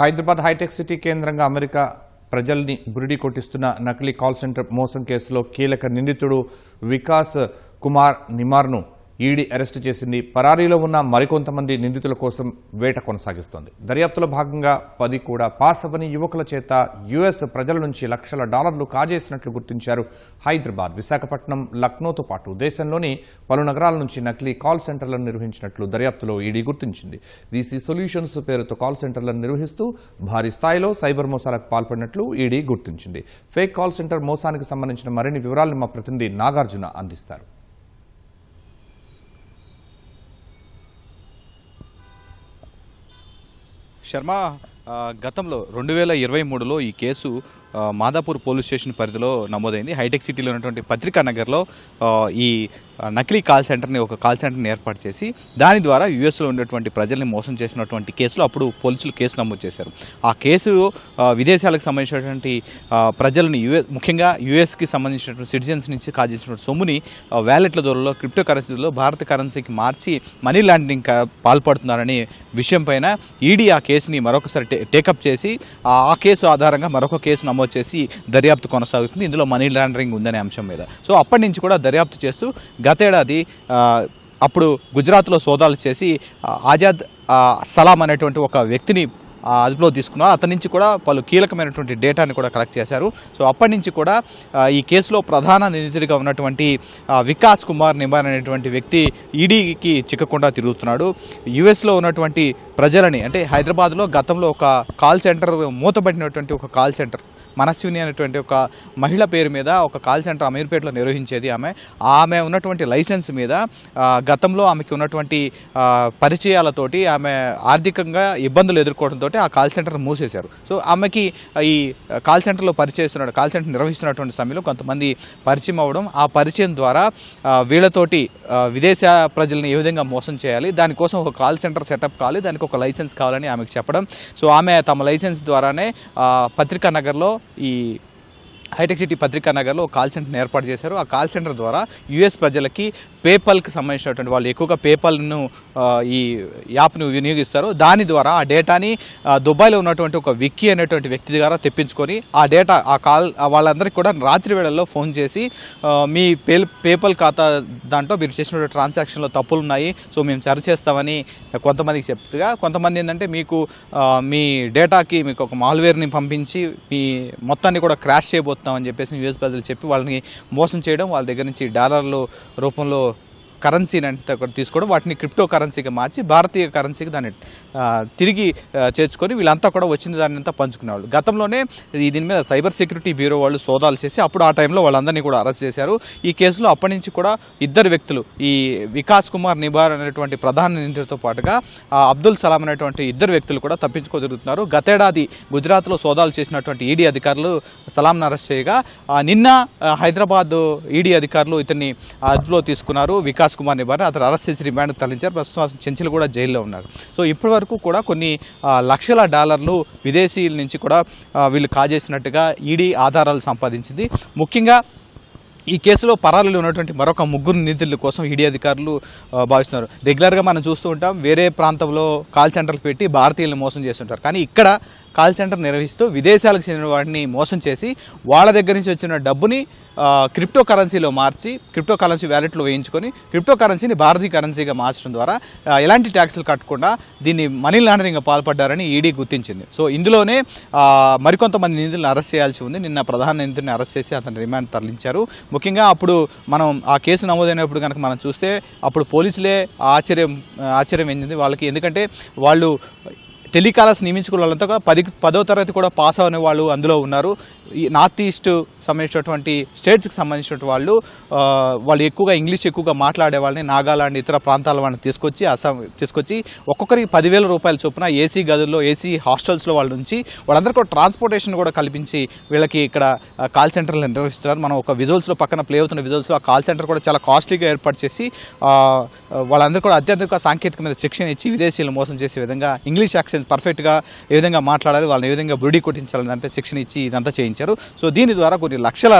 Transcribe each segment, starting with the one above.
Hyderabad hitech city కేంద్రంగా America ప్రజల్ని బురిడి కొట్టిస్తున్న నకిలీ కాల్ సెంటర్ మోసం కేసులో కీలక నిందితుడు వికాస్ కుమార్ నిమార్ను ఈడీ అరెస్టు చేసింది. పరారీలో ఉన్న మరికొంతమంది నిందితుల కోసం వేట కొనసాగిస్తోంది. దర్యాప్తులో భాగంగా 10 కూడా పాస్ అవ్వని యువకుల చేత యుఎస్ ప్రజల నుంచి లక్షల డాలర్లు కాజేసినట్లు గుర్తించారు. హైదరాబాద్, విశాఖపట్నం, లక్నోతో పాటు దేశంలోని పలు నగరాల నుంచి నకిలీ కాల్ సెంటర్లను నిర్వహించినట్లు దర్యాప్తులో ఈడీ గుర్తించింది. వీసీ సొల్యూషన్స్ పేరుతో కాల్ సెంటర్లను నిర్వహిస్తూ భారీ స్థాయిలో సైబర్ మోసాలకు పాల్పడినట్లు ఈడీ గుర్తించింది. ఫేక్ కాల్ సెంటర్ మోసానికి సంబంధించిన మరిన్ని వివరాలను మా ప్రతినిధి నాగార్జున అందిస్తారు. శర్మ, గతంలో 2023లో ఈ కేసు మాదాపూర్ పోలీస్ స్టేషన్ పరిధిలో నమోదైంది. హైటెక్ సిటీలో ఉన్నటువంటి పత్రికా నగర్లో ఈ నకిలీ కాల్ సెంటర్ని ఒక కాల్ సెంటర్ని ఏర్పాటు చేసి దాని ద్వారా యుఎస్లో ఉన్నటువంటి ప్రజల్ని మోసం చేసినటువంటి కేసులో అప్పుడు పోలీసులు కేసు నమోదు చేశారు. ఆ కేసు విదేశాలకు సంబంధించినటువంటి ప్రజలని ముఖ్యంగా యుఎస్కి సంబంధించినటువంటి సిటిజన్స్ నుంచి కాజేసినటువంటి సొమ్ముని వ్యాలెట్ల ద్వారా క్రిప్టో కరెన్సీలో భారత కరెన్సీకి మార్చి మనీ లాండరింగ్ పాల్పడుతున్నారనే విషయం పైన ఈడీ ఆ కేసుని మరొకసారి టేకప్ చేసి ఆ కేసు ఆధారంగా మరొక కేసు నమోదు చేసి దర్యాప్తు కొనసాగుతుంది. ఇందులో మనీ లాండరింగ్ ఉందనే అంశం మీద. సో అప్పటి నుంచి కూడా దర్యాప్తు చేస్తూ గతేడాది అప్పుడు గుజరాత్లో సోదాలు చేసి ఆజాద్ సలాం అనేటువంటి ఒక వ్యక్తిని అదుపులో తీసుకున్నారు. అతని నుంచి కూడా పలు కీలకమైనటువంటి డేటాని కూడా కలెక్ట్ చేశారు. సో అప్పటి నుంచి కూడా ఈ కేసులో ప్రధాన నిందితుడిగా ఉన్నటువంటి వికాస్ కుమార్ నిమార్ అనేటువంటి వ్యక్తి ఈడీకి చిక్కకుండా తిరుగుతున్నాడు. యుఎస్లో ఉన్నటువంటి ప్రజలని, అంటే హైదరాబాద్లో గతంలో ఒక కాల్ సెంటర్ మూతబడినటువంటి ఒక కాల్ సెంటర్ మనస్విని అనేటువంటి ఒక మహిళ పేరు మీద ఒక కాల్ సెంటర్ అమీర్పేటలో నిర్వహించేది. ఆమె ఉన్నటువంటి లైసెన్స్ మీద గతంలో ఆమెకి ఉన్నటువంటి పరిచయాలతోటి ఆమె ఆర్థికంగా ఇబ్బందులు ఎదుర్కోవడంతో ఆ కాల్ సెంటర్ మూసేశారు. సో ఆమెకి ఈ కాల్ సెంటర్లో కాల్ సెంటర్ నిర్వహిస్తున్నటువంటి సమయంలో కొంతమంది పరిచయం అవ్వడం, ఆ పరిచయం ద్వారా వీళ్ళతోటి విదేశ ప్రజల్ని ఏ విధంగా మోసం చేయాలి, దానికోసం ఒక కాల్ సెంటర్ సెటప్ కావాలి, దానికి ఒక లైసెన్స్ కావాలని ఆమెకు చెప్పడం. సో ఆమె తమ లైసెన్స్ ద్వారానే పత్రికా నగర్లో ఈ హైటెక్ సిటీ పత్రికా నగర్లో ఒక కాల్ సెంటర్ని ఏర్పాటు చేశారు. ఆ కాల్ సెంటర్ ద్వారా యుఎస్ ప్రజలకి పేపాల్కి సంబంధించినటువంటి వాళ్ళు ఎక్కువగా పేపాల్ను ఈ యాప్ను వినియోగిస్తారు. దాని ద్వారా ఆ డేటాని దుబాయ్లో ఉన్నటువంటి ఒక విక్కీ అనేటువంటి వ్యక్తి ద్వారా తెప్పించుకొని ఆ డేటా వాళ్ళందరికీ కూడా రాత్రి వేళల్లో ఫోన్ చేసి మీ పేపాల్ ఖాతా దాంట్లో మీరు చేసినటువంటి ట్రాన్సాక్షన్లో తప్పులు ఉన్నాయి, సో మేము సరి చేస్తామని కొంతమందికి చెప్తుగా, కొంతమంది ఏంటంటే మీకు మీ డేటాకి మీకు ఒక మాల్వేర్ని పంపించి మీ మొత్తాన్ని కూడా క్రాష్ చేయబోతున్నామని చెప్పేసి యుఎస్ ప్రజలు చెప్పి వాళ్ళని మోసం చేయడం, వాళ్ళ దగ్గర నుంచి డాలర్ల రూపంలో కరెన్సీని అంటే తీసుకోవడం, వాటిని క్రిప్టో కరెన్సీగా మార్చి భారతీయ కరెన్సీకి దాన్ని తిరిగి చేర్చుకొని వీళ్ళంతా కూడా వచ్చిన దాన్ని అంతా పంచుకునేవాళ్ళు. గతంలోనే దీని మీద సైబర్ సెక్యూరిటీ బ్యూరో వాళ్ళు సోదాలు చేసి అప్పుడు ఆ టైంలో వాళ్ళందరినీ కూడా అరెస్ట్ చేశారు. ఈ కేసులో అప్పటి నుంచి కూడా ఇద్దరు వ్యక్తులు, ఈ వికాస్ కుమార్ నిబార్ అనేటువంటి ప్రధాన నిందితుడితో పాటుగా అబ్దుల్ సలాం అనేటువంటి ఇద్దరు వ్యక్తులు కూడా తప్పించుకోగలుగుతున్నారు. గతేడాది గుజరాత్లో సోదాలు చేసినటువంటి ఈడీ అధికారులు సలాంను అరెస్ట్ చేయగా నిన్న హైదరాబాద్ ఈడీ అధికారులు ఇతన్ని అదుపులో తీసుకున్నారు. వికాస్ కుమార్ నిబార్ అతను అరెస్ట్ చేసి రిమాండ్ తరలించారు. ప్రస్తుతం చెంచులు కూడా జైల్లో ఉన్నారు. సో ఇప్పటి వరకు కూడా కొన్ని లక్షల డాలర్లు విదేశీయుల నుంచి కూడా వీళ్ళు కాజేసినట్టుగా ఈడీ ఆధారాలు సంపాదించింది. ముఖ్యంగా ఈ కేసులో పరారీలో ఉన్నటువంటి మరొక ముగ్గురు నిందితుల కోసం ఈడీ అధికారులు భావిస్తున్నారు. రెగ్యులర్గా మనం చూస్తూ ఉంటాం, వేరే ప్రాంతంలో కాల్ సెంటర్లు పెట్టి భారతీయులను మోసం చేస్తుంటారు. కానీ ఇక్కడ కాల్ సెంటర్ నిర్వహిస్తూ విదేశాలకు చెందిన వాటిని మోసం చేసి వాళ్ళ దగ్గర నుంచి వచ్చిన డబ్బుని క్రిప్టో కరెన్సీలో మార్చి క్రిప్టో కరెన్సీ వ్యాలెట్లో వేయించుకొని క్రిప్టో కరెన్సీని భారతీయ కరెన్సీగా మార్చడం ద్వారా ఎలాంటి ట్యాక్సులు కట్టకుండా దీన్ని మనీ లాండరింగ్ పాల్పడ్డారని ఈడీ గుర్తించింది. సో ఇందులోనే మరికొంతమంది నిందితులను అరెస్ట్ చేయాల్సి ఉంది. నిన్న ప్రధాన నిందితుడిని అరెస్ట్ చేసి అతను రిమాండ్ తరలించారు. ముఖ్యంగా అప్పుడు మనం ఆ కేసు నమోదైనప్పుడు కనుక మనం చూస్తే అప్పుడు పోలీసులే ఆశ్చర్యం ఏంది వాళ్ళకి, ఎందుకంటే వాళ్ళు టెలికాలర్స్ నియమించుకున్న వాళ్ళంతా కూడా 10వ తరగతి కూడా పాస్ అవని వాళ్ళు అందులో ఉన్నారు. ఈ నార్త్ ఈస్ట్ సంబంధించినటువంటి స్టేట్స్కి సంబంధించినటువంటి వాళ్ళు ఎక్కువగా ఇంగ్లీష్ ఎక్కువగా మాట్లాడే వాళ్ళని, నాగాలాండ్ ఇతర ప్రాంతాల వాళ్ళని తీసుకొచ్చి ఒక్కొక్కరికి 10,000 రూపాయల చొప్పున ఏసీ గదుల్లో ఏసీ హాస్టల్స్లో వాళ్ళ నుంచి వాళ్ళందరికీ కూడా ట్రాన్స్పోర్టేషన్ కూడా కల్పించి వీళ్ళకి ఇక్కడ కాల్ సెంటర్లు నిర్వహిస్తున్నారు. మనం ఒక విజువల్స్లో పక్కన ప్లే అవుతున్న విజువల్స్లో ఆ కాల్ సెంటర్ కూడా చాలా కాస్ట్లీగా ఏర్పాటు చేసి వాళ్ళందరూ కూడా అత్యధిక సాంకేతికమైన శిక్షణ ఇచ్చి విదేశీయులు మోసం చేసే విధంగా ఇంగ్లీష్ యాక్సెంట్ కమ్యూనికేషన్ పర్ఫెక్ట్గా ఏ విధంగా మాట్లాడాలి, వాళ్ళని ఏ విధంగా బురిడి కొట్టించాలని దానిపై శిక్షణ ఇచ్చి ఇదంతా చేయించారు. సో దీని ద్వారా కొన్ని లక్షల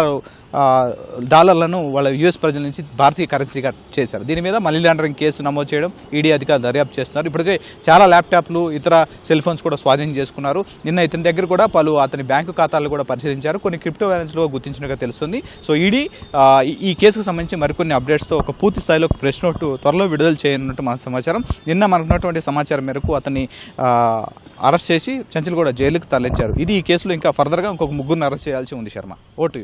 డాలర్లను వాళ్ళ యూఎస్ ప్రజల నుంచి భారతీయ కరెన్సీగా చేశారు. దీని మీద మనీ లాండరింగ్ కేసు నమోదు చేయడం ఈడీ అధికారులు దర్యాప్తు చేస్తున్నారు. ఇప్పటికే చాలా ల్యాప్టాప్లు, ఇతర సెల్ ఫోన్స్ కూడా స్వాధీనం చేసుకున్నారు. నిన్న ఇతని దగ్గర కూడా పలు అతని బ్యాంకు ఖాతాలు కూడా పరిశీలించారు. కొన్ని క్రిప్టో వ్యాలెన్స్లో గుర్తించినట్టుగా తెలుస్తుంది. సో ఈడీ ఈ కేసుకు సంబంధించి మరికొన్ని అప్డేట్స్తో ఒక పూర్తి స్థాయిలో ప్రెస్ నోట్ త్వరలో విడుదల చేయనున్నట్టు మన సమాచారం. నిన్న మనకున్నటువంటి సమాచారం మేరకు అతన్ని అరెస్ట్ చేసి చంచల్గూడ జైలుకు తరలించారు. ఇది ఈ కేసులో ఇంకా ఫర్దర్గా ఇంకొక ముగ్గురిని అరెస్ట్ చేయాల్సి ఉంది. శర్మ, ఓటు.